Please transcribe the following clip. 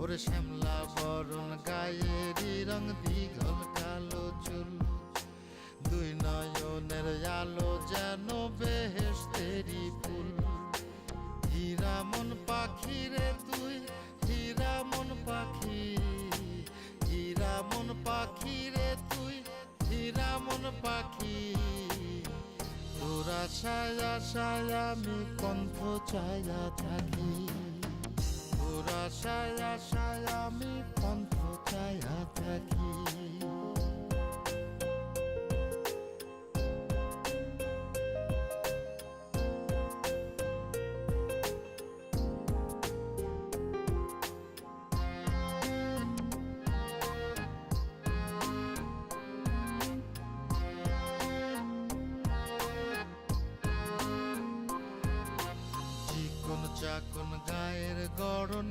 ওরে শ্যামলা বরণ গায়েরই রং দীঘল কালো চুল, দুই নয়নের আলো যেন বেহেশতেরি ফুল। হীরা মন পাখি রে তুই, হীরা মন পাখি, হীরা মন পাখি রে তুই, হীরা মন পাখি। তোর আশায় আশায় আমি কণ্ঠ চায়া থাকি, তোর আশায় আশায় আমি কণ্ঠ চায়া থাকি। চাকন গায়ের গড়ন